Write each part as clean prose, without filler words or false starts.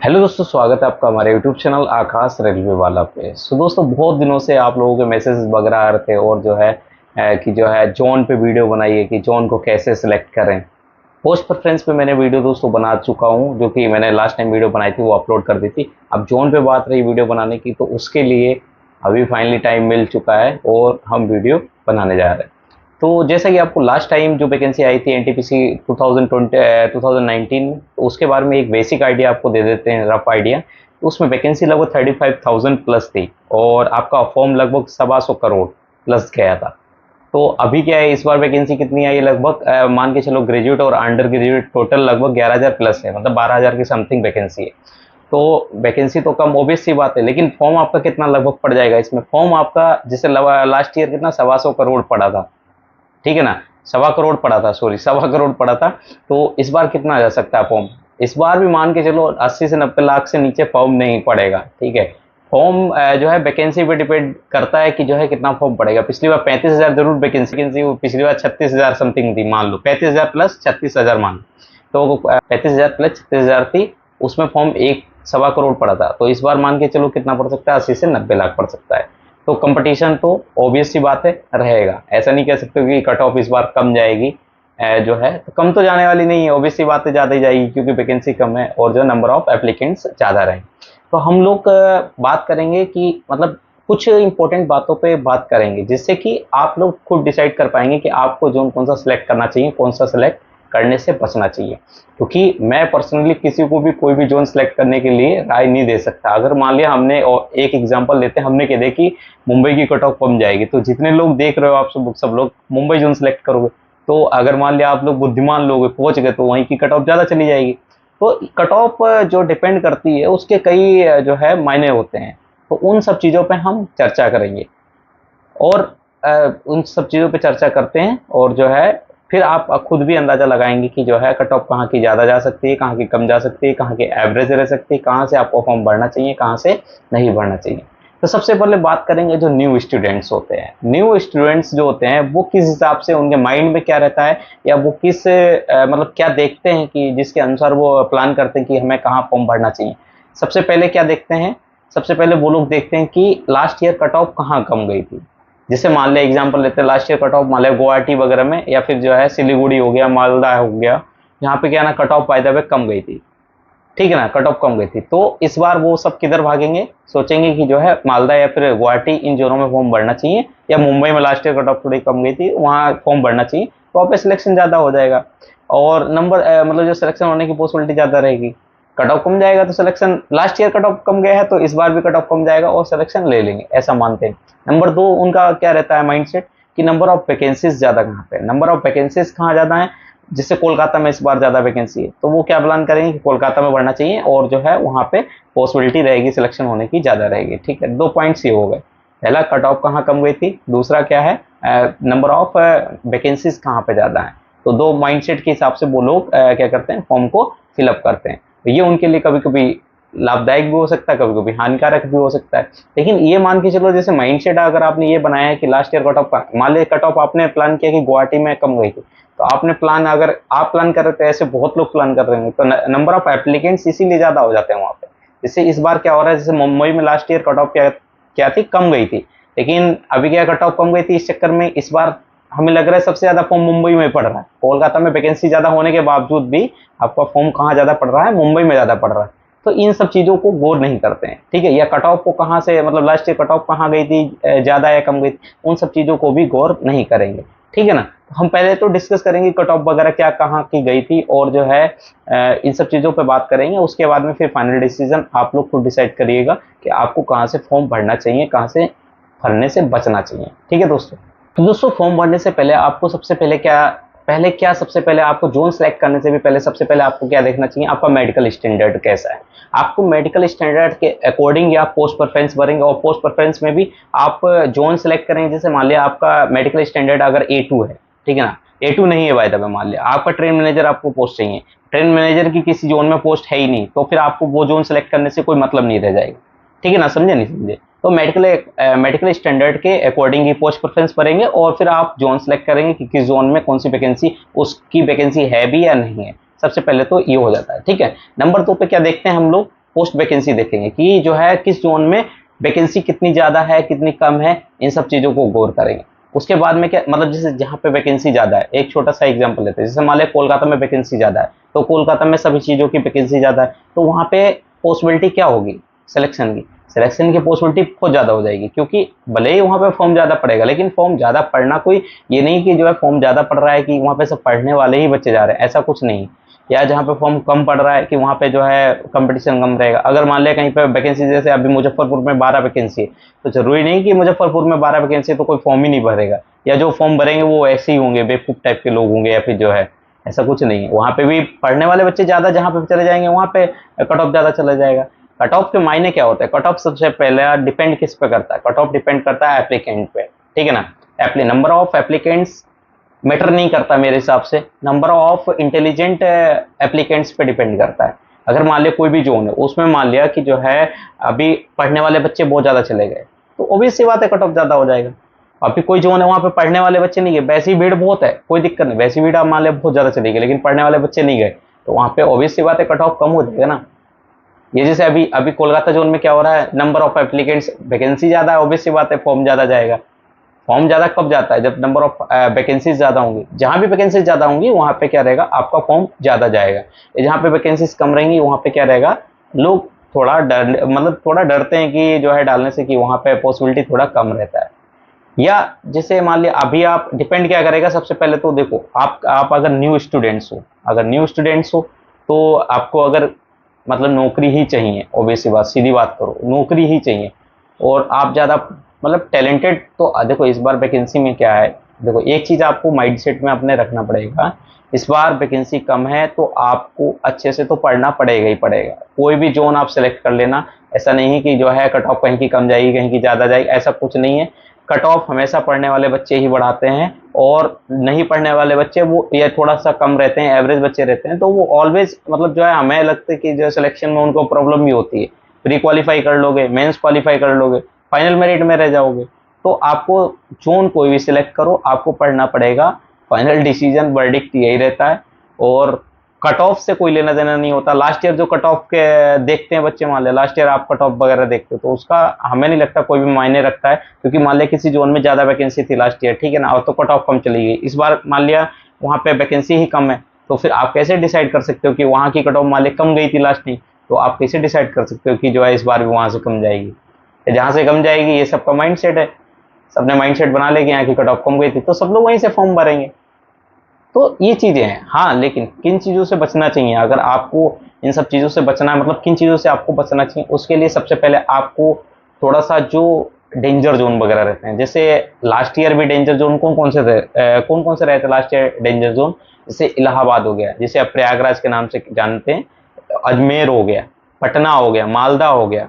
Hello दोस्तों, स्वागत है आपका हमारे यूट्यूब चैनल आकाश रेलवे वाला पे। दोस्तों, बहुत दिनों से आप लोगों के मैसेजेस वगैरह आ रहे थे और जो है कि जो है जोन पे वीडियो बनाइए कि जोन को कैसे सिलेक्ट करें। पोस्ट प्रेफरेंस पे मैंने वीडियो दोस्तों बना चुका हूँ, जो कि मैंने लास्ट टाइम वीडियो बनाई थी वो अपलोड कर दी थी। अब जोन पे बात रही वीडियो बनाने की, तो उसके लिए अभी फाइनली टाइम मिल चुका है और हम वीडियो बनाने जा रहे हैं। तो जैसा कि आपको लास्ट टाइम जो वैकेंसी आई थी एनटीपीसी 2019 में, तो उसके बारे में एक बेसिक आइडिया आपको दे देते हैं, रफ आइडिया। तो उसमें वैकेंसी लगभग 35,000 प्लस थी और आपका फॉर्म लगभग 125 करोड़ प्लस गया था। तो अभी क्या है, इस बार वैकेंसी कितनी आई है, लगभग मान के चलो ग्रेजुएट और अंडर ग्रेजुएट टोटल लगभग 11,000 प्लस है, मतलब 12,000 की समथिंग वैकेंसी है। तो वैकेंसी तो कम ऑब्वियस सी बात है, लेकिन फॉर्म आपका कितना लगभग पड़ जाएगा इसमें। फॉर्म आपका जैसे लास्ट ईयर कितना 125 करोड़ पड़ा था, ठीक है ना। 1.25 करोड़ पड़ा था, सॉरी 1.25 करोड़ पड़ा था। तो इस बार कितना आ जा सकता है फॉर्म। इस बार भी मान के चलो 80 से 90 लाख से नीचे फॉर्म नहीं पड़ेगा, ठीक है। फॉर्म जो है वैकेंसी पे डिपेंड करता है कि जो है कितना फॉर्म पड़ेगा। पिछली बार 35,000 जरूर वैकेंसी, पिछली बार 36,000 समथिंग थी, मान लो 35,000 प्लस 36,000 मान लो। तो 35,000 प्लस 36,000 थी, उसमें फॉर्म 1.25 करोड़ पड़ा था। तो इस बार मान के चलो कितना पड़ सकता है, 80 से 90 लाख पड़ सकता है। तो कंपटीशन तो ऑब्वियस सी बात है रहेगा, ऐसा नहीं कह सकते कि कट ऑफ इस बार कम जाएगी। जो है तो कम तो जाने वाली नहीं है, ऑब्वियस सी बात है ज़्यादा ही जाएगी, क्योंकि वैकेंसी कम है और जो नंबर ऑफ एप्लीकेंट्स ज़्यादा रहेंगे। तो हम लोग बात करेंगे कि मतलब कुछ इंपॉर्टेंट बातों पे बात करेंगे, जिससे कि आप लोग खुद डिसाइड कर पाएंगे कि आपको जोन कौन सा सिलेक्ट करना चाहिए, कौन सा सिलेक्ट करने से बचना चाहिए। क्योंकि मैं पर्सनली किसी को भी कोई भी जोन सेलेक्ट करने के लिए राय नहीं दे सकता। अगर मान लिया हमने, और एक एग्जांपल लेते हैं, हमने कह दे कि मुंबई की कट ऑफ कम जाएगी, तो जितने लोग देख रहे हो आप सब लोग मुंबई जोन सेलेक्ट करोगे। तो अगर मान लिया आप लोग बुद्धिमान लोग पहुंच गए, तो वहीं की कट ऑफ ज़्यादा चली जाएगी। तो कट ऑफ जो डिपेंड करती है, उसके कई जो है मायने होते हैं। तो उन सब चीज़ों पर हम चर्चा करेंगे और उन सब चीज़ों पे चर्चा करते हैं, और जो है फिर आप खुद भी अंदाज़ा लगाएंगे कि जो है कट ऑफ कहाँ की ज़्यादा जा सकती है, कहाँ की कम जा सकती है, कहाँ की एवरेज रह सकती है, कहाँ से आपको फॉर्म भरना चाहिए, कहाँ से नहीं भरना चाहिए। तो सबसे पहले बात करेंगे जो न्यू स्टूडेंट्स होते हैं। न्यू स्टूडेंट्स जो होते हैं वो किस हिसाब से, उनके माइंड में क्या रहता है, या वो किस मतलब क्या देखते हैं कि जिसके अनुसार वो प्लान करते हैं कि हमें कहाँ फॉर्म भरना चाहिए। सबसे पहले क्या देखते हैं, सबसे पहले वो लोग देखते हैं कि लास्ट ईयर कट ऑफ कहाँ कम गई थी। जैसे मान लिया एग्जांपल लेते हैं, लास्ट ईयर कट ऑफ मान लिया गुवाहाटी वगैरह में, या फिर जो है सिलीगुड़ी हो गया, मालदा हो गया, यहाँ पे क्या ना cut off by the way कम गई थी, ठीक है ना, कट ऑफ कम गई थी। तो इस बार वो सब किधर भागेंगे, सोचेंगे कि जो है मालदा या फिर गुवाहाटी, इन जोनों में फॉर्म भरना चाहिए, या मुंबई में लास्ट ईयर कट ऑफ थोड़ी कम गई थी, वहाँ फॉर्म भरना चाहिए। तो वहाँ पे सिलेक्शन ज़्यादा हो जाएगा और नंबर मतलब जो सिलेक्शन होने की पॉसिबिलिटी ज़्यादा रहेगी। कट ऑफ कम जाएगा तो selection, last year cut off कम गया है तो इस बार भी कट ऑफ कम जाएगा और सिलेक्शन ले लेंगे, ऐसा मानते हैं। नंबर दो, उनका क्या रहता है माइंडसेट, कि नंबर ऑफ वैकेंसीज ज़्यादा कहाँ पे, नंबर ऑफ वैकेंसीज कहाँ ज़्यादा है। जैसे कोलकाता में इस बार ज़्यादा वैकेंसी है, तो वो क्या प्लान करेंगे कि कोलकाता में बढ़ना चाहिए, और जो है वहाँ पे पॉसिबिलिटी रहेगी सिलेक्शन होने की ज़्यादा रहेगी, ठीक है। दो पॉइंट्स ये हो गए, पहला कट ऑफ कहाँ कम गई थी, दूसरा क्या है नंबर ऑफ वैकेंसीज कहाँ पे ज़्यादा है। तो दो माइंडसेट के हिसाब से वो लोग क्या करते हैं, फॉर्म को फिलअप करते हैं। तो ये उनके लिए कभी कभी लाभदायक भी हो सकता है, कभी कभी हानिकारक भी हो सकता है। लेकिन ये मान के चलो, जैसे माइंडसेट अगर आपने ये बनाया है कि लास्ट ईयर कट ऑफ, मान लीजिए कट ऑफ आपने प्लान किया कि गुवाहाटी में कम गई थी, तो आपने प्लान, अगर आप प्लान कर रहे थे, ऐसे बहुत लोग प्लान कर रहे हैं, तो नंबर ऑफ एप्लीकेंट्स इसीलिए ज़्यादा हो जाते हैं वहाँ पे। जैसे इस बार क्या हो रहा है, जैसे मुंबई में लास्ट ईयर कट ऑफ क्या क्या थी, कम गई थी, लेकिन अभी क्या कट ऑफ कम गई थी, इस चक्कर में इस बार हमें लग रहा है सबसे ज़्यादा फॉर्म मुंबई में पड़ रहा है। कोलकाता में वैकेंसी ज़्यादा होने के बावजूद भी आपका फॉर्म कहाँ ज़्यादा पड़ रहा है, मुंबई में ज़्यादा पड़ रहा है। तो इन सब चीज़ों को गौर नहीं करते हैं, ठीक है। या कट ऑफ को कहाँ से, मतलब लास्ट ईयर कट ऑफ कहाँ गई थी, ज़्यादा या कम गई थी, उन सब चीज़ों को भी गौर नहीं करेंगे, ठीक है ना। हम पहले तो डिस्कस करेंगे कट ऑफ वगैरह क्या कहाँ की गई थी, और जो है इन सब चीज़ों पे बात करेंगे। उसके बाद में फिर फाइनल डिसीजन आप लोग खुद डिसाइड करिएगा कि आपको कहाँ से फॉर्म भरना चाहिए, कहाँ से भरने से बचना चाहिए, ठीक है दोस्तों। तो दोस्तों, फॉर्म भरने से पहले आपको सबसे सबसे पहले आपको जोन सेलेक्ट करने से भी पहले सबसे पहले आपको क्या देखना चाहिए, आपका मेडिकल स्टैंडर्ड कैसा है। आपको मेडिकल स्टैंडर्ड के अकॉर्डिंग या पोस्ट प्रेफरेंस भरेंगे, और पोस्ट प्रेफरेंस में भी आप जोन सेलेक्ट करेंगे। जैसे मान लिया आपका मेडिकल स्टैंडर्ड अगर A2 है, ठीक है ना, A2 नहीं है बाय द वे, मान लिया आपका ट्रेन मैनेजर आपको पोस्ट चाहिए, ट्रेन मैनेजर की किसी जोन में पोस्ट है ही नहीं, तो फिर आपको वो जोन सेलेक्ट करने से कोई मतलब नहीं रह जाएगा, ठीक है ना, समझे नहीं समझे। तो मेडिकल स्टैंडर्ड के अकॉर्डिंग ही पोस्ट प्रेफरेंस भरेंगे, और फिर आप जोन सेलेक्ट करेंगे कि किस जोन में कौन सी वैकेंसी, उसकी वैकेंसी है भी या नहीं है। सबसे पहले तो ये हो जाता है, ठीक है। नंबर 2 पे क्या देखते हैं हम लोग, पोस्ट वैकेंसी देखेंगे कि जो है किस जोन में वैकेंसी कितनी ज़्यादा है कितनी कम है, इन सब चीज़ों को गौर करेंगे। उसके बाद में क्या मतलब जैसे जहाँ पे वैकेंसी ज़्यादा है, एक छोटा सा एग्जांपल लेते हैं, जैसे मान लिया कोलकाता में वैकेंसी ज़्यादा है, तो कोलकाता में सभी चीज़ों की वैकेंसी ज़्यादा है, तो वहाँ पे पॉसिबिलिटी क्या होगी सिलेक्शन की पॉसिबिलिटी बहुत ज़्यादा हो जाएगी, क्योंकि भले ही वहाँ पे फॉर्म ज़्यादा पड़ेगा, लेकिन फॉर्म ज़्यादा पढ़ना कोई ये नहीं कि जो है फॉर्म ज़्यादा पड़ रहा है कि वहाँ पे सब पढ़ने वाले ही बच्चे जा रहे हैं, ऐसा कुछ नहीं। या जहाँ पे फॉर्म कम पड़ रहा है कि वहाँ पे जो है कंपटीशन कम रहेगा। अगर मान लिया कहीं पे वैकेंसी जैसे अभी मुजफ्फरपुर में 12 वैकेंसी है, तो जरूरी नहीं कि मुजफ्फरपुर में 12 वैकेंसी है तो कोई फॉर्म ही नहीं भरेगा, या जो फॉर्म भरेंगे वो ऐसे ही होंगे, बेवकूफ़ टाइप के लोग होंगे, या फिर जो है ऐसा कुछ नहीं है। वहाँ पे भी पढ़ने वाले बच्चे ज़्यादा जहाँ पे चले जाएंगे वहाँ पे कट ऑफ ज़्यादा चला जाएगा। कट ऑफ के मायने क्या होता है? कट ऑफ सबसे पहले डिपेंड किस पे करता है? कट ऑफ डिपेंड करता है एप्लीकेंट पे, ठीक है ना। नंबर ऑफ एप्लीकेंट्स मैटर नहीं करता मेरे हिसाब से, नंबर ऑफ इंटेलिजेंट एप्लीकेंट्स पे डिपेंड करता है। अगर मान लिया कोई भी जोन है उसमें मान लिया कि जो है अभी पढ़ने वाले बच्चे बहुत ज़्यादा चले गए, तो ऑब्वियस सी बात है कट ऑफ ज़्यादा हो जाएगा। अभी कोई जोन है वहाँ पे पढ़ने वाले बच्चे नहीं गए, वैसी भीड़ बहुत है, कोई दिक्कत नहीं, वैसी भीड़ आप मान लिया बहुत ज़्यादा चली गई, लेकिन पढ़ने वाले बच्चे नहीं गए, तो वहाँ पे ऑब्वियस सी बात है कट ऑफ कम हो जाएगा ना। ये जैसे अभी अभी कोलकाता जोन में क्या हो रहा है, नंबर ऑफ एप्लीकेंट्स, वैकेंसी ज़्यादा है, ऑब्वियस सी बात है फॉर्म ज़्यादा जाएगा। फॉर्म ज़्यादा कब जाता है? जब नंबर ऑफ वैकेंसीज ज़्यादा होंगी। जहाँ भी वैकेंसीज ज़्यादा होंगी वहाँ पे क्या रहेगा, आपका फॉर्म ज़्यादा जाएगा। जहाँ पे वैकेंसीज कम रहेंगी वहाँ पे क्या रहेगा, लोग थोड़ा थोड़ा डरते हैं कि जो है डालने से, कि वहाँ पे पॉसिबिलिटी थोड़ा कम रहता है। या जैसे मान लिया अभी आप डिपेंड क्या करेगा, सबसे पहले तो देखो आप अगर न्यू स्टूडेंट्स हो तो आपको अगर मतलब नौकरी ही चाहिए, ऑब्वियस बात, सीधी बात करो, नौकरी ही चाहिए, और आप ज़्यादा मतलब टैलेंटेड, तो देखो इस बार वैकेंसी में क्या है, देखो एक चीज़ आपको माइंडसेट में अपने रखना पड़ेगा, इस बार वैकेंसी कम है तो आपको अच्छे से तो पढ़ना पड़ेगा ही पड़ेगा। कोई भी जोन आप सेलेक्ट कर लेना, ऐसा नहीं है कि जो है कट ऑफ कहीं की कम जाएगी कहीं की ज़्यादा जाएगी, ऐसा कुछ नहीं है। कट ऑफ हमेशा पढ़ने वाले बच्चे ही बढ़ाते हैं, और नहीं पढ़ने वाले बच्चे वो ये थोड़ा सा कम रहते हैं, एवरेज बच्चे रहते हैं, तो वो ऑलवेज मतलब जो है हमें लगता है कि जो सिलेक्शन में उनको प्रॉब्लम भी होती है। प्री क्वालिफाई कर लोगे, मेंस क्वालिफाई कर लोगे, फाइनल मेरिट में रह जाओगे। तो आपको जोन कोई भी सिलेक्ट करो, आपको पढ़ना पड़ेगा, फाइनल डिसीजन वर्डिक्ट यही रहता है, और कट ऑफ से कोई लेना देना नहीं होता। लास्ट ईयर जो कट ऑफ के देखते हैं बच्चे, मान लिया लास्ट ईयर आप कट ऑफ वगैरह देखते हो, तो उसका हमें नहीं लगता कोई भी मायने रखता है, क्योंकि मान लिया किसी जोन में ज़्यादा वैकेंसी थी लास्ट ईयर, ठीक है ना, और तो कट ऑफ कम चली गई, इस बार मान लिया वहाँ पे वैकेंसी ही कम है, तो फिर आप कैसे डिसाइड कर सकते हो कि वहाँ की कट ऑफ मान लिया कम गई थी लास्ट नहीं, तो आप कैसे डिसाइड कर सकते हो कि जो है इस बार भी वहाँ से कम जाएगी? जहाँ से कम जाएगी ये सबका माइंड सेट है, सबने माइंड सेट बना ले कि यहाँ की कट ऑफ कम गई थी, तो सब लोग वहीं से फॉर्म भरेंगे। तो ये चीज़ें हैं। हाँ, लेकिन किन चीज़ों से बचना चाहिए, अगर आपको इन सब चीज़ों से बचना है, मतलब किन चीज़ों से आपको बचना चाहिए, उसके लिए सबसे पहले आपको थोड़ा सा जो डेंजर जोन वगैरह रहते हैं, जैसे लास्ट ईयर भी डेंजर जोन कौन कौन से थे, कौन कौन से रहे थे लास्ट ईयर डेंजर जोन, जैसे इलाहाबाद हो गया, जिसे आप प्रयागराज के नाम से जानते हैं, अजमेर हो गया, पटना हो गया, मालदा हो गया,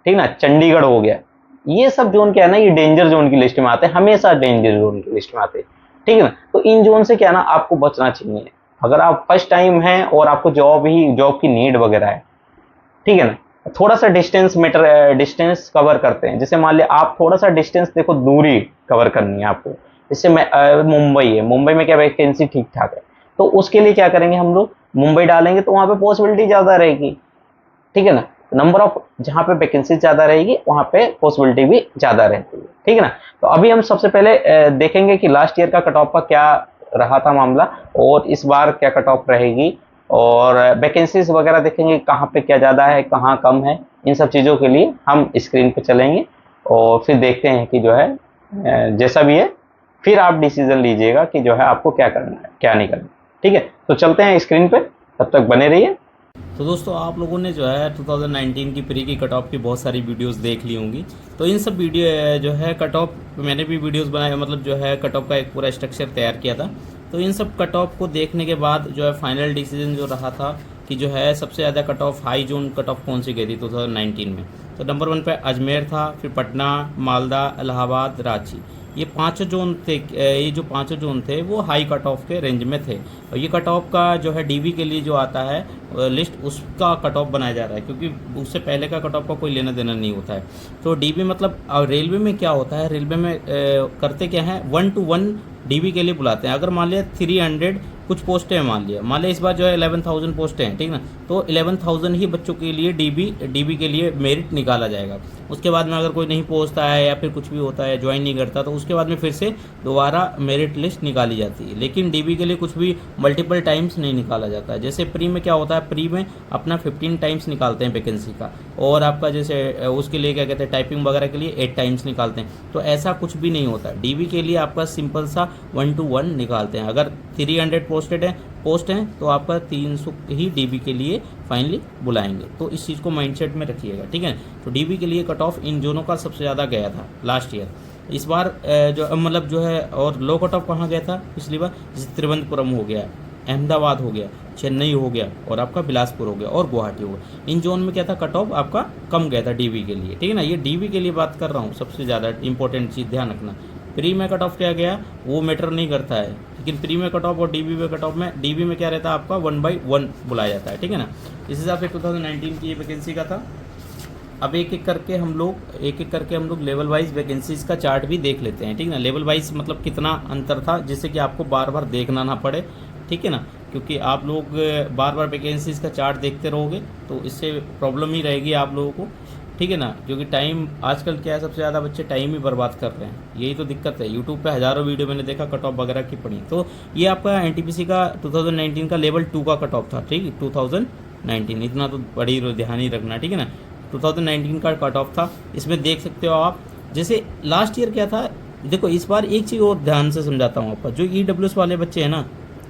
ठीक ना, चंडीगढ़ हो गया, ये सब जोन क्या है ना, ये डेंजर जोन की लिस्ट में आते हैं, हमेशा डेंजर जोन की लिस्ट में आते हैं, ठीक है ना। तो इन जोन से क्या ना आपको बचना चाहिए। अगर आप फर्स्ट टाइम हैं और आपको जॉब की नीड वगैरह है, ठीक है ना, थोड़ा सा डिस्टेंस कवर करते हैं। जैसे मान लिया आप थोड़ा सा डिस्टेंस, देखो दूरी कवर करनी है आपको, जैसे मुंबई में क्या वैकेंसी ठीक ठाक है, तो उसके लिए क्या करेंगे हम लोग, मुंबई डालेंगे तो वहाँ पे पॉसिबिलिटी ज़्यादा रहेगी, ठीक है ना। नंबर ऑफ जहाँ पे वैकेंसी ज़्यादा रहेगी वहाँ पे पॉसिबिलिटी भी ज़्यादा रहती है, ठीक है ना। तो अभी हम सबसे पहले देखेंगे कि लास्ट ईयर का कट ऑफ का क्या रहा था मामला, और इस बार क्या कट ऑफ रहेगी, और वैकेंसीज वगैरह देखेंगे कहाँ पे क्या ज़्यादा है कहाँ कम है। इन सब चीज़ों के लिए हम स्क्रीन पे चलेंगे और फिर देखते हैं कि जो है जैसा भी है फिर आप डिसीजन लीजिएगा कि जो है आपको क्या करना है क्या नहीं करना, ठीक है। तो चलते हैं स्क्रीन पे, तब तक बने रहिए। तो दोस्तों आप लोगों ने जो है 2019 की प्री की कट ऑफ की बहुत सारी वीडियोस देख ली होंगी। तो इन सब वीडियो जो है कट ऑफ मैंने भी वीडियोस बनाए, मतलब जो है कट ऑफ का एक पूरा स्ट्रक्चर तैयार किया था। तो इन सब कट ऑफ को देखने के बाद जो है फाइनल डिसीजन जो रहा था कि जो है सबसे ज़्यादा cut off high zone cut off कौन सी गई थी 2019 में। तो नंबर 1 पे अजमेर था, फिर पटना, मालदा, इलाहाबाद, रांची, ये पांचों जोन थे। ये जो पांचों जोन थे वो हाई कट ऑफ के रेंज में थे। और ये कट ऑफ का जो है डीबी के लिए जो आता है लिस्ट, उसका कट ऑफ बनाया जा रहा है, क्योंकि उससे पहले का कट ऑफ का कोई लेना देना नहीं होता है। तो डीबी मतलब रेलवे में क्या होता है, रेलवे में करते क्या है 1 to 1 डीबी के लिए बुलाते हैं। अगर मान लिया 300 कुछ पोस्टें हैं, मान लिया इस बार जो है 11,000 पोस्टें हैं, ठीक ना, तो 11,000 ही बच्चों के लिए डीबी के लिए मेरिट निकाला जाएगा। उसके बाद में अगर कोई नहीं पहुंचता है या फिर कुछ भी होता है, ज्वाइन नहीं करता, तो उसके बाद में फिर से दोबारा मेरिट लिस्ट निकाली जाती है। लेकिन डीबी के लिए कुछ भी मल्टीपल टाइम्स नहीं निकाला जाता है। जैसे प्री में क्या होता है, प्री में अपना 15 टाइम्स निकालते हैं वैकेंसी का, और आपका जैसे उसके लिए क्या कहते हैं, टाइपिंग वगैरह के लिए 8 टाइम्स निकालते हैं। तो ऐसा कुछ भी नहीं होता। डीबी के लिए आपका सिंपल सा 1 to 1 निकालते हैं। अगर 300 पोस्ट हैं तो आपका 300 ही डीबी के लिए फाइनली बुलाएंगे। तो इस चीज़ को माइंडसेट में रखिएगा, ठीक है। तो डीबी के लिए कट ऑफ इन दोनों का सबसे ज़्यादा गया था लास्ट ईयर। इस बार जो मतलब जो है, और लो कट ऑफ कहाँ गया था पिछली बार, जैसे तिरुवनंतपुरम हो गया, अहमदाबाद हो गया, चेन्नई हो गया, और आपका बिलासपुर हो गया, और गुवाहाटी हो गया। इन जोन में क्या था, कट ऑफ आपका कम गया था डीबी के लिए, ठीक है ना। ये डीबी के लिए बात कर रहा हूँ, सबसे ज़्यादा इंपॉर्टेंट चीज़ ध्यान रखना। प्री में कट ऑफ क्या गया वो मैटर नहीं करता है, लेकिन प्री में कट ऑफ और डीबी में कट ऑफ में, डीबी में क्या रहता है आपका 1/1 बुलाया जाता है, ठीक है ना। इस हिसाब से 2019 की ये वैकेंसी का था। अब एक एक करके हम लोग लेवल वाइज वैकेंसीज का चार्ट भी देख लेते हैं, ठीक है ना। लेवल वाइज मतलब कितना अंतर था, जिससे कि आपको बार बार देखना ना पड़े, ठीक है ना, क्योंकि आप लोग बार बार वैकेंसीज का चार्ट देखते रहोगे तो इससे प्रॉब्लम ही रहेगी आप लोगों को, ठीक है ना। क्योंकि टाइम आजकल क्या है, सबसे ज़्यादा बच्चे टाइम ही बर्बाद कर रहे हैं, यही तो दिक्कत है। यूट्यूब पे हज़ारों वीडियो मैंने देखा कट ऑफ वगैरह की पड़ी। तो ये आपका एनटीपीसी का 2019 का लेवल 2 का कट ऑफ था, ठीक है, 2019, इतना तो बड़ी ध्यान ही रखना, ठीक है ना। 2019 का कट ऑफ था, इसमें देख सकते हो आप। जैसे लास्ट ईयर क्या था, देखो इस बार एक चीज़ और ध्यान से समझाता हूँ आपका, जो EWS वाले बच्चे हैं ना,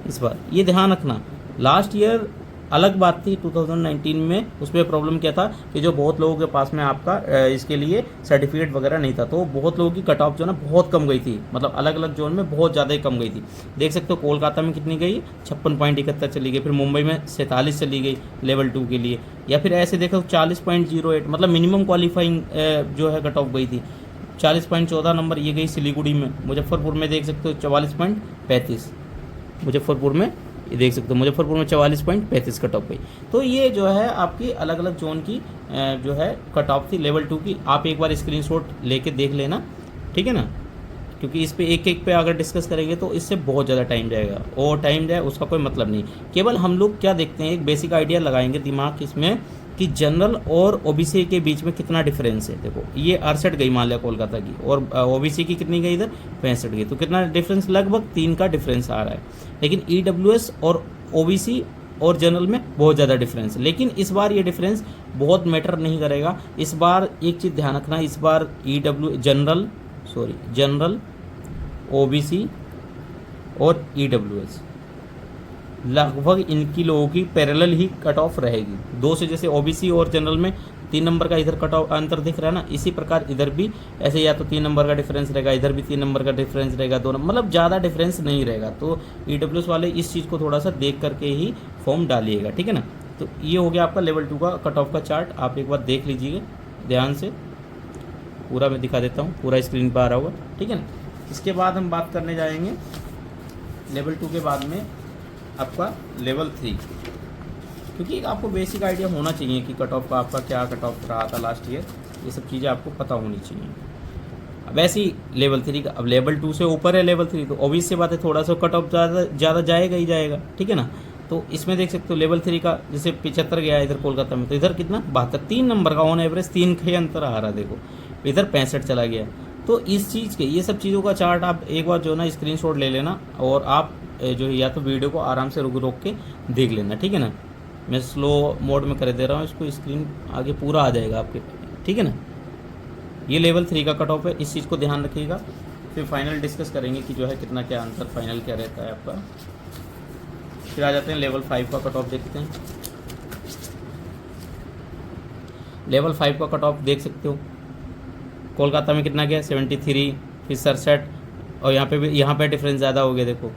इस बार ये ध्यान रखना। लास्ट ईयर अलग बात थी 2019 में, उसमें प्रॉब्लम क्या था कि जो बहुत लोगों के पास में आपका इसके लिए सर्टिफिकेट वगैरह नहीं था, तो बहुत लोगों की कट ऑफ जो ना बहुत कम गई थी, मतलब अलग अलग जोन में बहुत ज़्यादा ही कम गई थी। देख सकते हो कोलकाता में कितनी गई, 56.71 चली गई, फिर मुंबई में 47 चली गई लेवल 2 के लिए, या फिर ऐसे देखो 40.08, मतलब मिनिमम क्वालिफाइंग जो है कट ऑफ गई थी। 40.14 नंबर ये गई सिलीगुड़ी में। मुजफ्फरपुर में देख सकते हो 44.35, मुजफ्फरपुर में ये देख सकते हो, मुजफ्फरपुर में 44.35 कट ऑफ गई। तो ये जो है आपकी अलग अलग जोन की जो है कट ऑफ थी लेवल 2 की। आप एक बार स्क्रीनशॉट लेके देख लेना, ठीक है ना, क्योंकि इस पे एक एक पे अगर डिस्कस करेंगे तो इससे बहुत ज़्यादा टाइम जाएगा, और टाइम जाए उसका कोई मतलब नहीं। केवल हम लोग क्या देखते हैं, एक बेसिक आइडिया लगाएंगे दिमाग इसमें कि जनरल और ओबीसी के बीच में कितना डिफरेंस है। देखो ये 68 गई मान लिया कोलकाता की, और ओबीसी की कितनी गई इधर 65 गई, तो कितना डिफरेंस, लगभग 3 का डिफरेंस आ रहा है। लेकिन EWS और ओबीसी और जनरल में बहुत ज़्यादा डिफरेंस है। लेकिन इस बार ये डिफरेंस बहुत मैटर नहीं करेगा। इस बार एक चीज़ ध्यान रखना, इस बार जनरल ओबीसी और EWS लगभग इनकी लोगों की पैरेलल ही कट ऑफ रहेगी। 2 से जैसे ओबीसी और जनरल में 3 नंबर का इधर कट ऑफ अंतर दिख रहा है ना, इसी प्रकार इधर भी ऐसे या तो 3 नंबर का डिफरेंस रहेगा, इधर भी 3 नंबर का डिफरेंस रहेगा, 2 नंबर, मतलब ज़्यादा डिफरेंस नहीं रहेगा। तो EWS वाले इस चीज़ को थोड़ा सा देख करके ही फॉर्म डालिएगा, ठीक है ना। तो ये हो गया आपका लेवल 2 का कट ऑफ का चार्ट, आप एक बार देख लीजिएगा ध्यान से। पूरा मैं दिखा देता हूँ, पूरा स्क्रीन पर आ रहा होगा, ठीक है ना। इसके बाद हम बात करने जाएंगे लेवल 2 के बाद में आपका लेवल 3, क्योंकि आपको बेसिक आइडिया होना चाहिए कि कट ऑफ का आपका क्या कट ऑफ रहा था लास्ट ईयर, ये सब चीज़ें आपको पता होनी चाहिए। अब ऐसे ही लेवल 3 का, अब लेवल 2 से ऊपर है लेवल 3, तो ऑब्वियस सी बात है थोड़ा सा कट ऑफ ज़्यादा जाएगा ही जाएगा, ठीक है ना। तो इसमें देख सकते हो लेवल 3 का जैसे 75 गया इधर कोलकाता में, तो इधर कितना 72, 3 नंबर का ऑन एवरेज 3 का ही अंतर आ रहा है। देखो इधर 65 चला गया। तो इस चीज़ के, ये सब चीज़ों का चार्ट आप एक बार जो ना स्क्रीनशॉट ले लेना, और आप जो है या तो वीडियो को आराम से रोक के देख लेना, ठीक है ना। मैं स्लो मोड में कर दे रहा हूँ इसको, स्क्रीन आगे पूरा आ जाएगा आपके, ठीक है ना। ये लेवल 3 का कट ऑफ है, इस चीज़ को ध्यान रखिएगा। फिर फाइनल डिस्कस करेंगे कि जो है कितना क्या आंसर फाइनल क्या रहता है आपका। फिर आ जाते हैं लेवल 5 का कट ऑफ देखते हैं। लेवल 5 का कट ऑफ देख सकते हो, कोलकाता में कितना गया 73, फिर 67, और यहाँ पे डिफरेंस ज़्यादा हो गया। देखो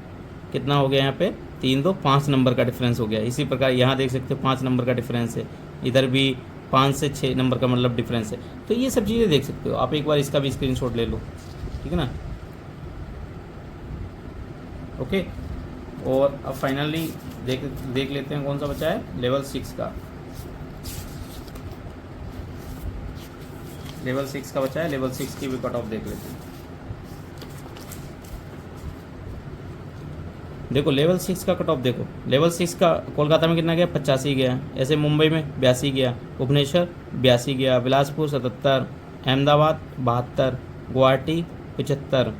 कितना हो गया यहाँ पे 3, 2, 5 नंबर का डिफरेंस हो गया। इसी प्रकार यहाँ देख सकते हो 5 नंबर का डिफरेंस है, इधर भी 5 से 6 नंबर का मतलब डिफरेंस है। तो ये सब चीज़ें देख सकते हो आप, एक बार इसका भी स्क्रीनशॉट ले लो, ठीक है ना। ओके, और अब फाइनली देख लेते हैं कौन सा बचा है लेवल 6 का। लेवल 6 का बचा है, लेवल 6 की भी कट ऑफ देख लेते हैं। देखो लेवल 6 का कट ऑफ देखो, लेवल 6 का कोलकाता में कितना गया, 85 गया। ऐसे मुंबई में 82 गया, भुवनेश्वर 82 गया, बिलासपुर 77, अहमदाबाद 72, गुवाहाटी 75।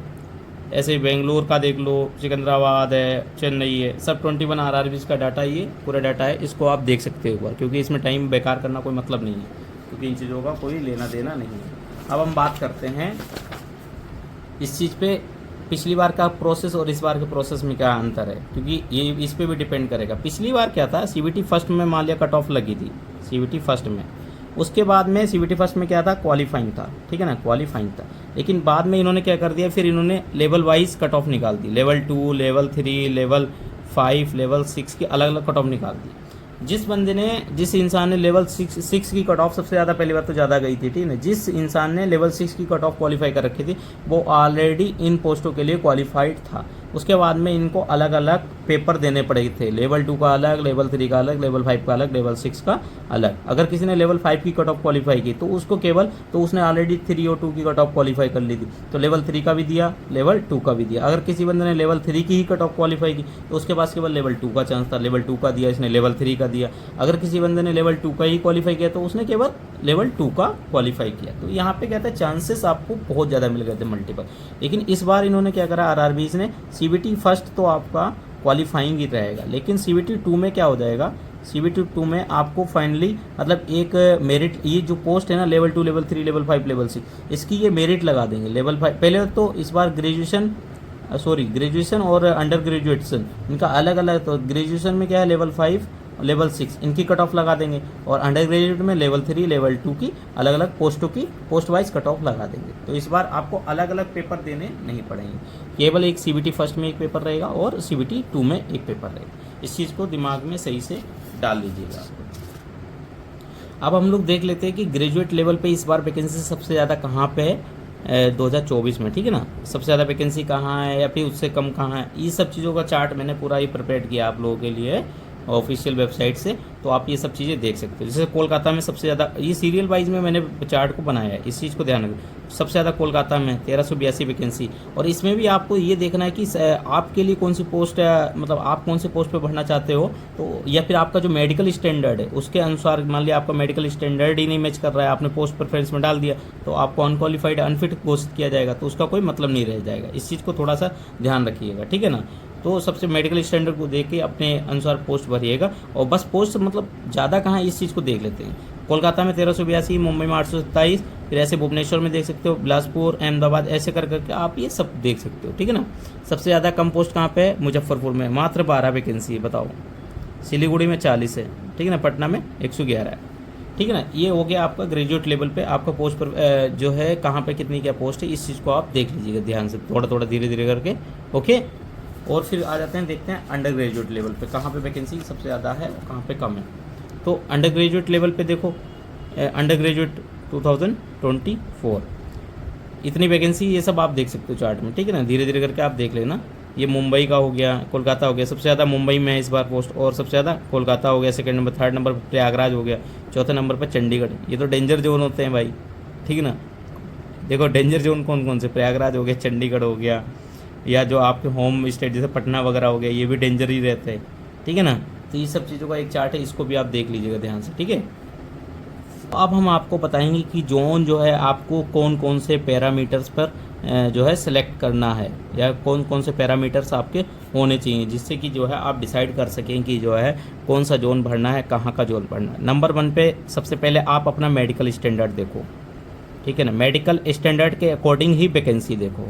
ऐसे ही बेंगलोर का देख लो, सिकंदराबाद है, चेन्नई है, सब 21 RRBs का डाटा, ये पूरा डाटा है, इसको आप देख सकते हो एक बार, क्योंकि इसमें टाइम बेकार करना कोई मतलब नहीं है, क्योंकि इन चीज़ों का कोई लेना देना नहीं है। अब हम बात करते हैं इस चीज़ पे, पिछली बार का प्रोसेस और इस बार के प्रोसेस में क्या अंतर है, क्योंकि ये इस पे भी डिपेंड करेगा। पिछली बार क्या था, CBT फर्स्ट में मान लिया कट ऑफ लगी थी, CBT फर्स्ट में, उसके बाद में CBT फर्स्ट में क्या था, क्वालिफाइंग था, ठीक है ना, क्वालिफाइंग था। लेकिन बाद में इन्होंने क्या कर दिया, फिर इन्होंने लेवल वाइज कट ऑफ निकाल दी, लेवल 2, लेवल 3, लेवल 5, लेवल 6 की अलग अलग कट ऑफ निकाल दी। जिस इंसान ने लेवल 6 की कट ऑफ सबसे ज़्यादा, पहली बार तो ज़्यादा गई थी, ठीक है, जिस इंसान ने लेवल 6 की कट ऑफ क्वालिफाई कर रखी थी, वो ऑलरेडी इन पोस्टों के लिए क्वालिफाइड था। उसके बाद में इनको अलग अलग पेपर देने पड़े थे, लेवल 2 का अलग, लेवल 3 का अलग, लेवल 5 का अलग, लेवल 6 का अलग। अगर किसी ने लेवल 5 की कट ऑफ क्वालिफाई की तो उसको केवल, तो उसने ऑलरेडी 3 और 2 की कट ऑफ क्वालिफाई कर ली थी, तो लेवल 3 का भी दिया, लेवल 2 का भी दिया। अगर किसी बंदे ने लेवल 3 की ही कट ऑफ क्वालिफाई की तो उसके पास केवल लेवल 2 का चांस था, लेवल 2 का दिया इसने, लेवल 3 का दिया। अगर किसी बंदे ने लेवल 2 का ही क्वालिफाई किया तो उसने केवल लेवल 2 का क्वालिफाई किया। तो यहाँ पे क्या था, चांसेस आपको बहुत ज़्यादा मिल गए थे, मल्टीपल। लेकिन इस बार इन्होंने क्या करा, RRBs ने, CBT फर्स्ट तो आपका क्वालिफाइंग ही रहेगा, लेकिन CBT 2 में क्या हो जाएगा, CBT 2 में आपको फाइनली मतलब एक मेरिट, ये जो पोस्ट है ना, लेवल 2, लेवल 3, लेवल 5, लेवल 6, इसकी ये मेरिट लगा देंगे। लेवल 5 पहले तो इस बार ग्रेजुएशन और अंडर ग्रेजुएशन इनका अलग अलग, तो ग्रेजुएशन में क्या है, लेवल 5, लेवल 6 इनकी कट ऑफ लगा देंगे, और अंडर ग्रेजुएट में लेवल 3, लेवल 2 की अलग अलग पोस्टों की पोस्ट वाइज कट ऑफ लगा देंगे। तो इस बार आपको अलग अलग पेपर देने नहीं पड़ेंगे, केवल एक CBT फर्स्ट में एक पेपर रहेगा और CBT 2 में एक पेपर रहेगा। इस चीज़ को दिमाग में सही से डाल लीजिएगा। अब हम लोग देख लेते हैं कि ग्रेजुएट लेवल पे इस बार वैकेंसी सबसे ज़्यादा कहाँ पे है, 2024 में, ठीक है ना, सबसे ज़्यादा वैकेंसी कहाँ है या फिर उससे कम कहाँ है। ये सब चीज़ों का चार्ट मैंने पूरा ही प्रिपेयर किया आप लोगों के लिए ऑफिशियल वेबसाइट से, तो आप ये सब चीज़ें देख सकते हो। जैसे कोलकाता में सबसे ज़्यादा, ये सीरियल वाइज में मैंने चार्ट को बनाया है, इस चीज़ को ध्यान रखें। सबसे ज़्यादा कोलकाता में 1382 वैकेंसी, और इसमें भी आपको ये देखना है कि आपके लिए कौन सी पोस्ट है, मतलब आप कौन से पोस्ट पे भरना चाहते हो, तो या फिर आपका जो मेडिकल स्टैंडर्ड है उसके अनुसार, मान लिया आपका मेडिकल स्टैंडर्ड ही नहीं मैच कर रहा है, आपने पोस्ट प्रेफरेंस में डाल दिया तो आपको अनक्वालिफाइड, अनफिट घोषित किया जाएगा, तो उसका कोई मतलब नहीं रह जाएगा। इस चीज़ को थोड़ा सा ध्यान रखिएगा, ठीक है ना। तो सबसे मेडिकल स्टैंडर्ड को देख के अपने अनुसार पोस्ट भरिएगा, और बस पोस्ट मतलब ज़्यादा कहाँ है इस चीज़ को देख लेते हैं। कोलकाता में 1382, मुंबई में 827, फिर ऐसे भुवनेश्वर में देख सकते हो, बिलासपुर, अहमदाबाद, ऐसे कर करके आप ये सब देख सकते हो, ठीक है ना। सबसे ज़्यादा कम पोस्ट कहाँ पे है, मुजफ्फरपुर में मात्र 12 वैकेंसी है, बताओ। सिलीगुड़ी में 40 है, ठीक है ना, पटना में 111 है, ठीक है ना। ये हो गया आपका ग्रेजुएट लेवल पे आपका पोस्ट पर जो है कहाँ पे कितनी क्या पोस्ट है, इस चीज़ को आप देख लीजिएगा ध्यान से, थोड़ा थोड़ा धीरे धीरे करके, ओके। और फिर आ जाते हैं, देखते हैं अंडर ग्रेजुएट लेवल पे कहाँ पे वैकेंसी सबसे ज़्यादा है और कहाँ पे कम है। तो अंडर ग्रेजुएट लेवल पे देखो, अंडर ग्रेजुएट 2024 इतनी वैकेंसी, ये सब आप देख सकते हो चार्ट में, ठीक है ना, धीरे धीरे करके आप देख लेना। ये मुंबई का हो गया, कोलकाता हो गया, सबसे ज़्यादा मुंबई में है इस बार पोस्ट, और सबसे ज़्यादा कोलकाता हो गया, सेकंड नंबर, थर्ड नंबर पर प्रयागराज हो गया, चौथे नंबर पर चंडीगढ़। ये तो डेंजर जोन होते हैं भाई, ठीक है ना। देखो डेंजर जोन कौन कौन से, प्रयागराज हो गया, चंडीगढ़ हो गया, या जो आपके होम स्टेट जैसे पटना वगैरह हो गया, ये भी डेंजर ही रहते हैं, ठीक है ना। तो ये सब चीज़ों का एक चार्ट है, इसको भी आप देख लीजिएगा ध्यान से, ठीक है। अब हम आपको बताएंगे कि जोन जो है आपको कौन कौन से पैरामीटर्स पर जो है सिलेक्ट करना है, या कौन कौन से पैरामीटर्स आपके होने चाहिए, जिससे कि जो है आप डिसाइड कर सकें कि जो है कौन सा जोन भरना है, कहाँ का जोन भरना है। नंबर 1 पे सबसे पहले आप अपना मेडिकल स्टैंडर्ड देखो, ठीक है ना। मेडिकल स्टैंडर्ड के अकॉर्डिंग ही वैकेंसी देखो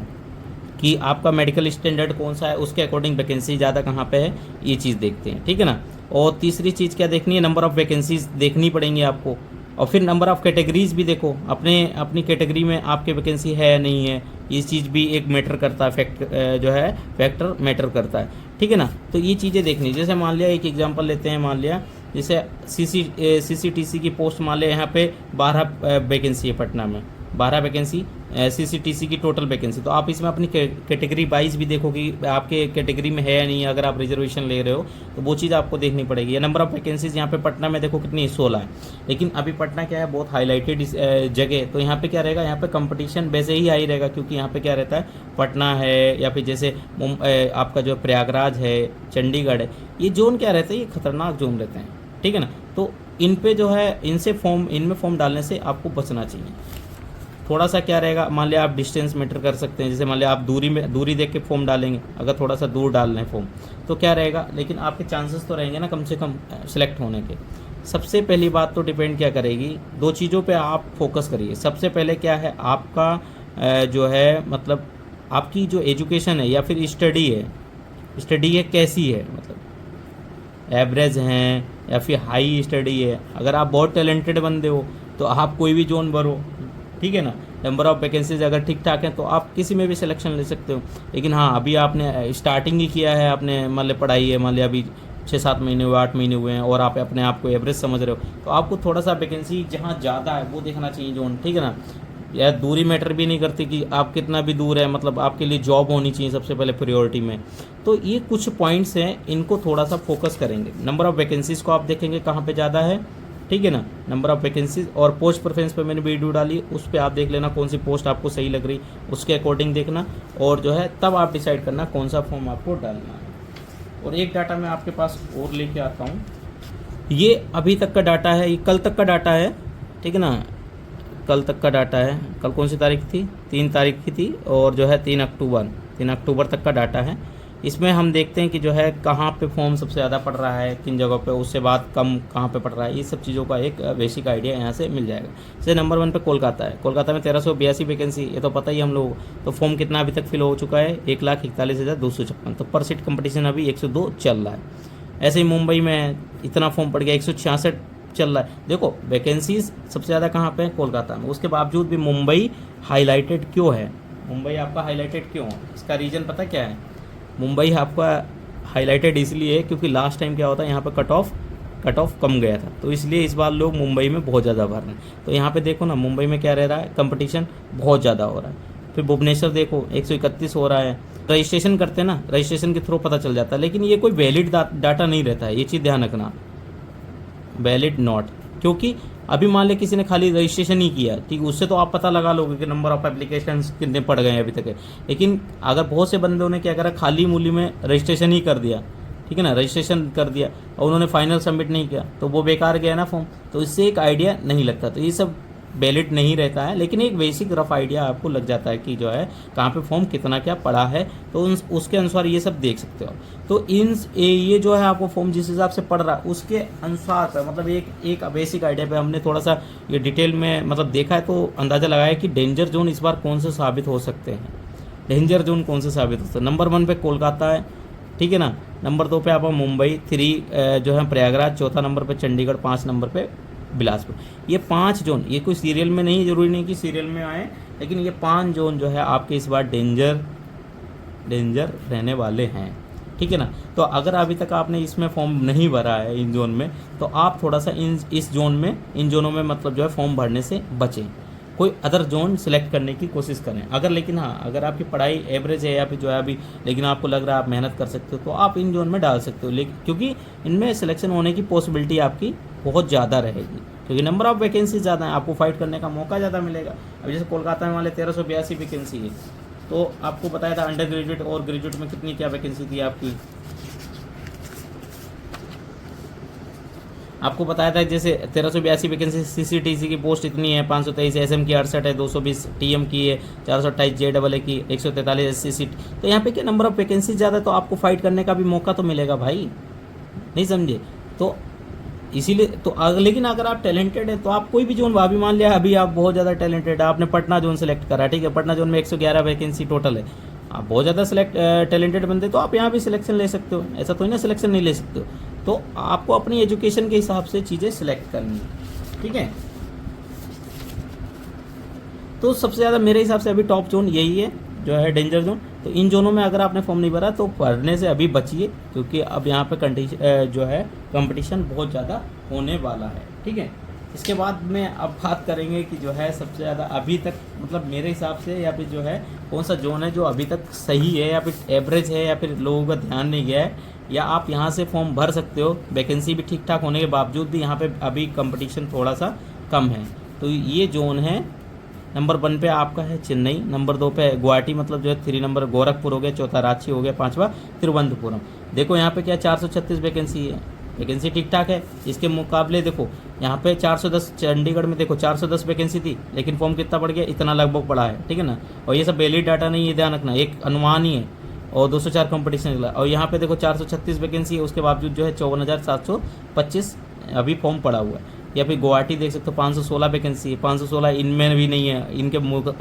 कि आपका मेडिकल स्टैंडर्ड कौन सा है, उसके अकॉर्डिंग वैकेंसी ज़्यादा कहाँ पे है, ये चीज़ देखते हैं, ठीक है ना। और तीसरी चीज़ क्या देखनी है, नंबर ऑफ़ वैकेंसीज देखनी पड़ेंगी आपको, और फिर नंबर ऑफ़ कैटेगरीज भी देखो, अपनी कैटेगरी में आपके वैकेंसी है या नहीं है, ये चीज़ भी एक मैटर करता है, फैक्टर मैटर करता है, ठीक है ना। तो ये चीज़ें देखनी, जैसे मान लिया एक एग्जांपल लेते हैं, मान लिया जैसे CCTC की पोस्ट मान लिया यहाँ पे 12 वैकेंसी है पटना में, 12 वैकेंसी CCTC की टोटल वैकेंसी। तो आप इसमें अपनी कैटेगरी वाइज भी देखो कि आपके कैटेगरी में है या नहीं। अगर आप रिजर्वेशन ले रहे हो तो वो चीज़ आपको देखनी पड़ेगी। ये नंबर ऑफ वैकेंसीज यहाँ पे पटना में देखो कितनी 16 है, लेकिन अभी पटना क्या है बहुत हाईलाइटेड जगह, तो यहाँ पे क्या रहेगा, यहाँ पे कंपटीशन वैसे ही हाई रहेगा, क्योंकि यहाँ पे क्या रहता है, पटना है या फिर जैसे आपका जो प्रयागराज है, चंडीगढ़ है, ये जोन क्या रहता है, ये खतरनाक जोन रहते हैं, ठीक है ना। तो इन पे जो है इनमें फॉर्म डालने से आपको बचना चाहिए। थोड़ा सा क्या रहेगा, मान लिया आप डिस्टेंस मैटर कर सकते हैं, जैसे मान लिया आप दूरी देख के फॉर्म डालेंगे, अगर थोड़ा सा दूर डाल रहे हैं फॉर्म तो क्या रहेगा, लेकिन आपके चांसेस तो रहेंगे ना कम से कम सिलेक्ट होने के। सबसे पहली बात तो डिपेंड क्या करेगी, 2 चीज़ों पे आप फोकस करिए। सबसे पहले क्या है, आपका जो है मतलब आपकी जो एजुकेशन है या फिर स्टडी है कैसी है, मतलब एवरेज हैं या फिर हाई स्टडी है। अगर आप बहुत टैलेंटेड बंदे हो तो आप कोई भी जोन भरो, ठीक है ना। नंबर ऑफ़ वैकेंसीज अगर ठीक ठाक है तो आप किसी में भी सिलेक्शन ले सकते हो। लेकिन हाँ, अभी आपने स्टार्टिंग ही किया है, आपने मान लिया पढ़ाई है, मान लिया अभी 6-7 महीने हुए, 8 महीने हुए हैं, और आप अपने आप को एवरेज समझ रहे हो, तो आपको थोड़ा सा वैकेंसी जहाँ ज़्यादा है वो देखना चाहिए जोन, ठीक है ना। या दूरी मैटर भी नहीं करती कि आप कितना भी दूर है, मतलब आपके लिए जॉब होनी चाहिए सबसे पहले प्रायोरिटी में। तो ये कुछ पॉइंट्स हैं, इनको थोड़ा सा फोकस करेंगे। नंबर ऑफ़ वैकेंसीज़ को आप देखेंगे कहाँ पे ज़्यादा है, ठीक है ना, नंबर ऑफ़ वैकेंसीज। और पोस्ट प्रेफरेंस पे मैंने वीडियो डाली, उस पर आप देख लेना कौन सी पोस्ट आपको सही लग रही, उसके अकॉर्डिंग देखना, और जो है तब आप डिसाइड करना कौन सा फॉर्म आपको डालना है। और एक डाटा मैं आपके पास और लेके आता हूँ, ये अभी तक का डाटा है, ये कल तक का डाटा है, ठीक है ना, कल तक का डाटा है। कल कौन सी तारीख थी, 3 तारीख की थी, और जो है 3 अक्टूबर तक का डाटा है। इसमें हम देखते हैं कि जो है कहाँ पे फॉर्म सबसे ज़्यादा पड़ रहा है, किन जगहों पे, उससे बाद कम कहाँ पे पड़ रहा है, ये सब चीज़ों का एक बेसिक आइडिया यहाँ से मिल जाएगा। जैसे नंबर 1 पे कोलकाता है, कोलकाता में 1382 वैकेंसी, ये तो पता ही हम लोग। तो फॉर्म कितना अभी तक फिल हो चुका है, 1,41,256। तो पर सीट कंपटीशन अभी 102 चल रहा है। ऐसे ही मुंबई में इतना फॉर्म पड़ गया, 166 चल रहा है। देखो वैकेंसीज सबसे ज़्यादा कहाँ पे है, कोलकाता में। उसके बावजूद भी मुंबई हाईलाइटेड क्यों है, मुंबई आपका हाईलाइटेड क्यों है, इसका रीज़न पता क्या है। मुंबई आपका हाईलाइटेड इसलिए है क्योंकि लास्ट टाइम क्या होता है, यहाँ पे कट ऑफ कम गया था, तो इसलिए इस बार लोग मुंबई में बहुत ज़्यादा भर रहे हैं। तो यहाँ पे देखो ना, मुंबई में क्या रह रहा है, कंपटीशन बहुत ज़्यादा हो रहा है। फिर भुवनेश्वर देखो 131 हो रहा है। रजिस्ट्रेशन करते हैं ना, रजिस्ट्रेशन के थ्रू पता चल जाता है, लेकिन ये कोई वैलिड डाटा नहीं रहता है, ये चीज़ ध्यान रखना, वैलिड नॉट। क्योंकि अभी मान लिया किसी ने खाली रजिस्ट्रेशन ही किया, ठीक, उससे तो आप पता लगा लोगे कि नंबर ऑफ एप्लीकेशन कितने पड़ गए हैं अभी तक है। लेकिन अगर बहुत से बंदों ने क्या करा, खाली मूली में रजिस्ट्रेशन ही कर दिया, ठीक है ना, रजिस्ट्रेशन कर दिया और उन्होंने फाइनल सबमिट नहीं किया, तो वो बेकार गया ना फॉर्म। तो इससे एक आइडिया नहीं लगता, तो ये सब वैलिड नहीं रहता है, लेकिन एक बेसिक रफ आइडिया आपको लग जाता है कि जो है कहाँ पे फॉर्म कितना क्या पड़ा है, तो उसके अनुसार ये सब देख सकते हो। तो ये जो है आपको फॉर्म जिस हिसाब से पड़ रहा है उसके अनुसार पर, मतलब एक बेसिक आइडिया पे हमने थोड़ा सा ये डिटेल में मतलब देखा है, तो अंदाज़ा लगाया कि डेंजर जोन इस बार कौन से साबित हो सकते हैं, डेंजर जोन कौन से साबित हो सकते हैं। नंबर 1 पे कोलकाता है, ठीक है ना, नंबर 2 पे आप मुंबई, 3 जो है प्रयागराज, 4था नंबर पे चंडीगढ़, 5 नंबर पे बिलासपुर। ये 5 जोन, ये कोई सीरियल में नहीं, जरूरी नहीं कि सीरियल में आए, लेकिन ये 5 जोन जो है आपके इस बार डेंजर रहने वाले हैं, ठीक है ना। तो अगर अभी तक आपने इसमें फॉर्म नहीं भरा है इन जोन में, तो आप थोड़ा सा इन जोनों में मतलब जो है फॉर्म भरने से बचें, कोई अदर जोन सिलेक्ट करने की कोशिश करें। अगर लेकिन हाँ, अगर आपकी पढ़ाई एवरेज है या फिर जो है अभी, लेकिन आपको लग रहा है आप मेहनत कर सकते हो, तो आप इन जोन में डाल सकते हो, लेकिन क्योंकि इनमें सिलेक्शन होने की पॉसिबिलिटी आपकी बहुत ज़्यादा रहेगी, क्योंकि नंबर ऑफ़ वैकेंसी ज़्यादा है, आपको फाइट करने का मौका ज़्यादा मिलेगा। अब जैसे कोलकाता में वाले 1382 वैकेंसी है, तो आपको बताया था अंडर ग्रेजुएट और ग्रेजुएट में कितनी क्या वैकेंसी थी आपकी, आपको बताया था जैसे 1382 वैकेंसी CCTC की पोस्ट इतनी है, 523 SM की 68 है, 220 TM की है, 428 JAA की, 143 SC सीट। तो यहाँ पे क्या नंबर ऑफ़ वैकेंसी ज़्यादा, तो आपको फाइट करने का भी मौका तो मिलेगा भाई, नहीं समझे। तो इसीलिए तो लेकिन अगर आप टैलेंटेड है तो आप कोई भी जोन, अभी मान लिया अभी आप बहुत ज़्यादा टैलेंटेड है, आपने पटना जोन सेलेक्ट करा, ठीक है, पटना जोन में 111 वैकेंसी टोटल है, आप बहुत ज़्यादा टैलेंटेड बनते तो आप यहाँ भी सिलेक्शन ले सकते हो, ऐसा तो ही ना सिलेक्शन नहीं ले सकते हो। तो आपको अपनी एजुकेशन के हिसाब से चीज़ें सिलेक्ट करनी है, ठीक है। तो सबसे ज़्यादा मेरे हिसाब से अभी टॉप जोन यही है जो है डेंजर जोन। तो इन जोनों में अगर आपने फॉर्म नहीं भरा तो भरने से अभी बचिए, क्योंकि अब यहाँ पे जो है कंपटीशन बहुत ज़्यादा होने वाला है, ठीक है। इसके बाद में अब बात करेंगे कि जो है सबसे ज़्यादा अभी तक मतलब मेरे हिसाब से या फिर जो है कौन सा जोन है जो अभी तक सही है या फिर एवरेज है या फिर लोगों का ध्यान नहीं गया है, या आप यहाँ से फॉर्म भर सकते हो। वैकेंसी भी ठीक ठाक होने के बावजूद भी यहाँ पे अभी कंपटीशन थोड़ा सा कम है। तो ये जोन है नंबर 1 पे आपका है चेन्नई, नंबर 2 पे गुवाहाटी मतलब जो है 3 नंबर गोरखपुर हो गया, चौथा रांची हो गया, 5वां तिरुवनंतपुरम। देखो यहाँ पे क्या 436 वैकेंसी है, वैकेंसी ठीक ठाक है। इसके मुकाबले देखो यहाँ पे 410, चंडीगढ़ में देखो 410 वैकेंसी थी लेकिन फॉर्म कितना बढ़ गया, इतना लगभग पड़ा है, ठीक है ना। और ये सब वैलिड डाटा नहीं है, ध्यान रखना, एक अनुमान ही है। और 204 कंपटीशन निकला। और यहाँ पे देखो 436 वैकेंसी है, उसके बावजूद जो है 54,725 अभी फॉर्म पड़ा हुआ है। या फिर गुवाहाटी देख सकते हो 516 वैकेंसी है, 516 इनमें भी नहीं है, इनके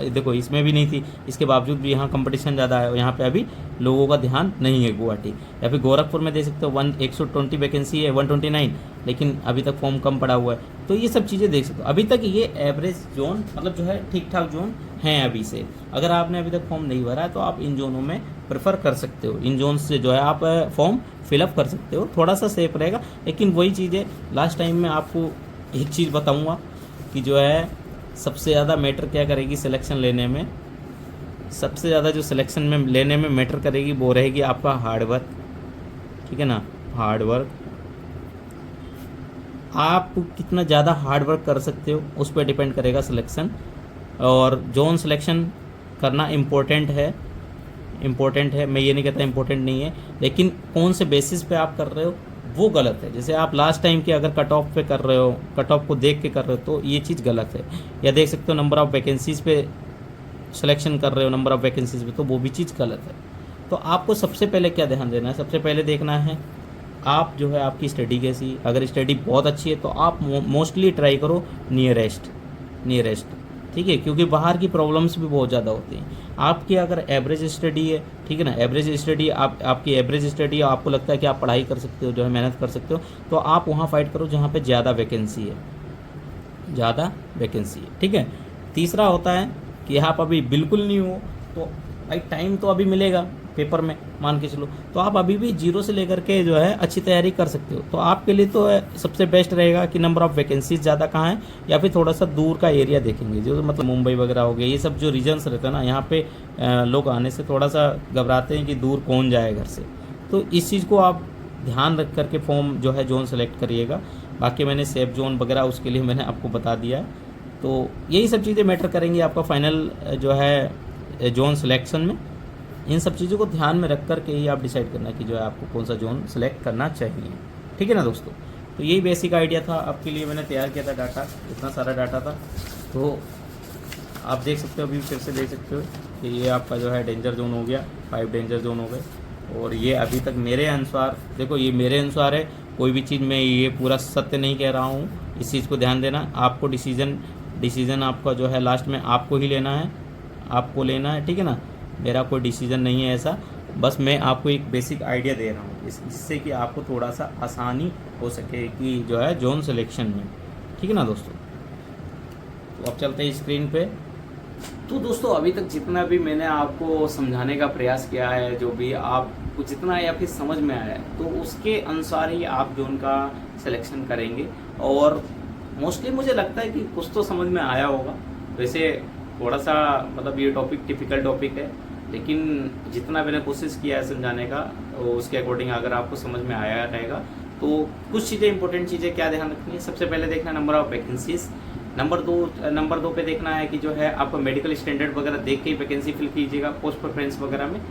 देखो इसमें भी नहीं थी, इसके बावजूद भी यहाँ कंपटीशन ज़्यादा है और यहाँ पे अभी लोगों का ध्यान नहीं है गुवाहाटी। या फिर गोरखपुर में देख सकते हो 120 वैकेंसी है, 129, लेकिन अभी तक फॉर्म कम पड़ा हुआ है। तो ये सब चीज़ें देख सकते हो। अभी तक ये एवरेज जोन मतलब जो है ठीक ठाक जोन हैं अभी से। अगर आपने अभी तक फॉर्म नहीं भरा है तो आप इन जोनों में प्रेफर कर सकते हो, इन जोन से जो है आप फॉर्म फिलअप कर सकते हो, थोड़ा सा सेफ रहेगा। लेकिन वही चीज़ें लास्ट टाइम में आपको एक चीज़ बताऊंगा कि जो है सबसे ज़्यादा मैटर क्या करेगी सिलेक्शन लेने में, सबसे ज़्यादा जो सिलेक्शन में लेने में मैटर करेगी वो रहेगी आपका हार्डवर्क, ठीक है ना। हार्डवर्क, आप कितना ज़्यादा हार्डवर्क कर सकते हो उस पर डिपेंड करेगा सिलेक्शन। और जोन सिलेक्शन करना इम्पोर्टेंट है, मैं ये नहीं कहता इम्पोर्टेंट नहीं है, लेकिन कौन से बेसिस पे आप कर रहे हो वो गलत है। जैसे आप लास्ट टाइम के अगर कट ऑफ पे कर रहे हो, कट ऑफ को देख के कर रहे हो तो ये चीज़ गलत है। या देख सकते हो नंबर ऑफ़ वैकेंसीज़ पे सिलेक्शन कर रहे हो, नंबर ऑफ़ वैकेंसीज़ पे, तो वो भी चीज़ गलत है। तो आपको सबसे पहले क्या ध्यान देना है, सबसे पहले देखना है आप जो है आपकी स्टडी कैसी। अगर स्टडी बहुत अच्छी है तो आप मोस्टली ट्राई करो नियरेस्ट, ठीक है, क्योंकि बाहर की प्रॉब्लम्स भी बहुत ज़्यादा होती हैं। आपकी अगर एवरेज स्टडी है, ठीक है ना, एवरेज स्टडी आपकी एवरेज स्टडी है, आपको लगता है कि आप पढ़ाई कर सकते हो, जो है मेहनत कर सकते हो, तो आप वहाँ फाइट करो जहाँ पे ज़्यादा वैकेंसी है, ठीक है। तीसरा होता है कि आप अभी बिल्कुल नहीं हो तो भाई टाइम तो अभी मिलेगा पेपर में, मान के चलो, तो आप अभी भी 0 से लेकर के जो है अच्छी तैयारी कर सकते हो। तो आपके लिए तो सबसे बेस्ट रहेगा कि नंबर ऑफ़ वैकेंसीज ज़्यादा कहाँ है, या फिर थोड़ा सा दूर का एरिया देखेंगे, जो मतलब मुंबई वगैरह हो गया, ये सब जो रीजन्स रहते हैं ना, यहाँ पे लोग आने से थोड़ा सा घबराते हैं कि दूर कौन जाए घर से। तो इस चीज़ को आप ध्यान रख करके फॉर्म जो है जोन सेलेक्ट करिएगा। बाकी मैंने सेफ जोन वगैरह उसके लिए मैंने आपको बता दिया है। तो यही सब चीज़ें मैटर करेंगी आपका फाइनल जो है जोन सिलेक्शन में। इन सब चीज़ों को ध्यान में रख कर के ही आप डिसाइड करना कि जो है आपको कौन सा जोन सेलेक्ट करना चाहिए, ठीक है ना दोस्तों। तो यही बेसिक आइडिया था, आपके लिए मैंने तैयार किया था डाटा, इतना सारा डाटा था। तो आप देख सकते हो, अभी फिर से देख सकते हो कि ये आपका जो है डेंजर जोन हो गया, 5 डेंजर जोन हो गए। और ये अभी तक मेरे अनुसार, देखो ये मेरे अनुसार है, कोई भी चीज़ मैं ये पूरा सत्य नहीं कह रहा हूँ, इस चीज़ को ध्यान देना। आपको डिसीज़न आपका जो है लास्ट में आपको ही लेना है, आपको लेना है, ठीक है ना। मेरा कोई डिसीजन नहीं है ऐसा, बस मैं आपको एक बेसिक आइडिया दे रहा हूँ जिससे कि आपको थोड़ा सा आसानी हो सके कि जो है जोन सिलेक्शन में, ठीक है ना दोस्तों। तो अब चलते हैं स्क्रीन पे। तो दोस्तों अभी तक जितना भी मैंने आपको समझाने का प्रयास किया है, जो भी आपको जितना या फिर समझ में आया है, तो उसके अनुसार ही आप जोन का सिलेक्शन करेंगे। और मोस्टली मुझे लगता है कि कुछ तो समझ में आया होगा। वैसे थोड़ा सा मतलब ये टॉपिक टिपिकल टॉपिक है, लेकिन जितना मैंने कोशिश किया है समझाने का, उसके अकॉर्डिंग अगर आपको समझ में आया रहेगा तो कुछ चीज़ें इंपॉर्टेंट चीज़ें क्या ध्यान रखनी है। सबसे पहले देखना नंबर ऑफ़ वैकेंसीज। नंबर दो पे देखना है कि जो है आपका मेडिकल स्टैंडर्ड वगैरह देख के ही वैकेंसी फिल कीजिएगा पोस्ट प्रेफरेंस वगैरह में।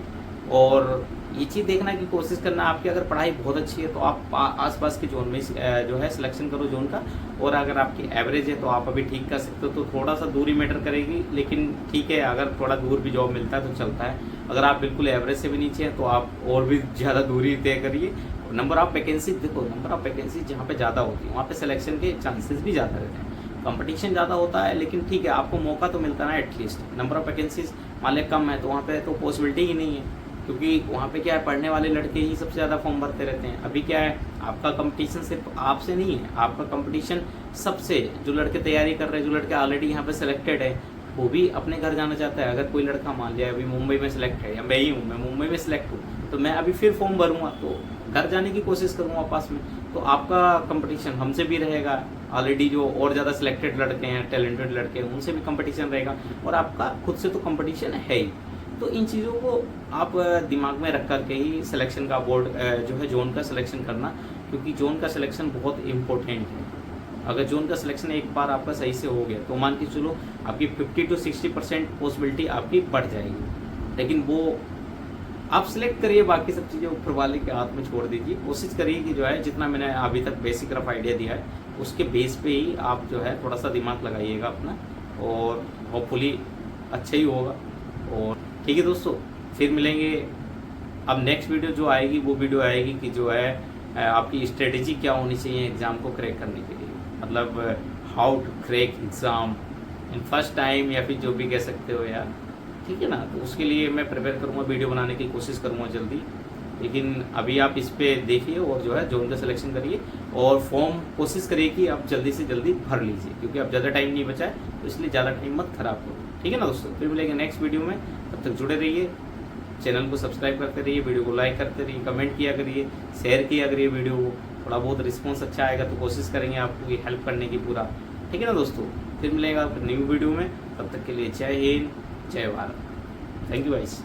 और ये चीज़ देखना कि कोशिश करना आपकी अगर पढ़ाई बहुत अच्छी है तो आप आसपास के जोन में जो है सिलेक्शन करो जोन का। और अगर आपकी एवरेज है तो आप अभी ठीक कर सकते हो, तो थोड़ा सा दूरी मैटर करेगी, लेकिन ठीक है, अगर थोड़ा दूर भी जॉब मिलता है तो चलता है। अगर आप बिल्कुल एवरेज से भी नीचे हैं तो आप और भी ज़्यादा दूरी तय करिए। नंबर ऑफ़ वैकेंसी देखो, नंबर ऑफ़ वैकेंसी जहाँ पे ज़्यादा होती है वहाँ पे सिलेक्शन के चांसेस भी ज़्यादा रहते हैं। कंपटीशन ज़्यादा होता है, लेकिन ठीक है आपको मौका तो मिलता है ना एटलीस्ट। नंबर ऑफ़ वैकेंसीज मान लें कम है तो वहाँ पे तो पॉसिबिलिटी ही नहीं है, क्योंकि वहाँ पे क्या है, पढ़ने वाले लड़के ही सबसे ज़्यादा फॉर्म भरते रहते हैं। अभी क्या है, आपका कंपटीशन सिर्फ आपसे नहीं है, आपका कंपटीशन सबसे, जो लड़के तैयारी कर रहे हैं, जो लड़के ऑलरेडी यहाँ पे सिलेक्टेड है, वो भी अपने घर जाना चाहता है। अगर कोई लड़का मान लिया अभी मुंबई में सिलेक्ट है, या मैं ही हूँ, मैं मुंबई में सिलेक्ट हूँ, तो मैं अभी फिर फॉर्म भरूँगा, तो घर जाने की कोशिश करूँगा पास में, तो आपका कंपटीशन हमसे भी रहेगा। ऑलरेडी जो और ज़्यादा सिलेक्टेड लड़के हैं, टैलेंटेड लड़के हैं, उनसे भी कंपटीशन रहेगा, और आपका खुद से तो कंपटीशन है ही। तो इन चीज़ों को आप दिमाग में रख करके ही सिलेक्शन का बोर्ड जो है जोन का सिलेक्शन करना, क्योंकि जोन का सिलेक्शन बहुत इम्पोर्टेंट है। अगर जोन का सिलेक्शन एक बार आपका सही से हो गया तो मान के चलो आपकी 50 to 60% पॉसिबिलिटी आपकी बढ़ जाएगी। लेकिन वो आप सिलेक्ट करिए, बाकी सब चीज़ें ऊपर वाले के हाथ में छोड़ दीजिए। कोशिश करिए कि जो है जितना मैंने अभी तक बेसिक रफ आइडिया दिया है उसके बेस पे ही आप जो है थोड़ा सा दिमाग लगाइएगा अपना, और होपफुली अच्छा ही होगा। और ठीक है दोस्तों, फिर मिलेंगे। अब नेक्स्ट वीडियो जो आएगी वो वीडियो आएगी कि जो है आपकी स्ट्रेटेजी क्या होनी चाहिए एग्ज़ाम को क्रैक करने के लिए, मतलब how to crack exam in first time, या फिर जो भी कह सकते हो यार, ठीक है ना। तो उसके लिए मैं प्रिपेयर करूँगा, वीडियो बनाने की कोशिश करूँगा जल्दी। लेकिन अभी आप इस पे देखिए और जो है जोन का सिलेक्शन करिए, और फॉर्म कोशिश करिए कि आप जल्दी से जल्दी भर लीजिए, क्योंकि अब ज़्यादा टाइम नहीं बचा है, तो इसलिए ज़्यादा टाइम मत खराब करो। ठीक है ना दोस्तों, फिर मिलेंगे नेक्स्ट वीडियो में। तब तक जुड़े रहिए, चैनल को सब्सक्राइब करते रहिए, वीडियो को लाइक करते रहिए, कमेंट किया करिए, शेयर किया करिए वीडियो को। थोड़ा बहुत रिस्पॉन्स अच्छा आएगा तो कोशिश करेंगे आपको ये हेल्प करने की पूरा। ठीक है ना दोस्तों, फिर मिलेगा न्यू वीडियो में। तब तक के लिए जय हिंद, जय भारत। Thank you guys.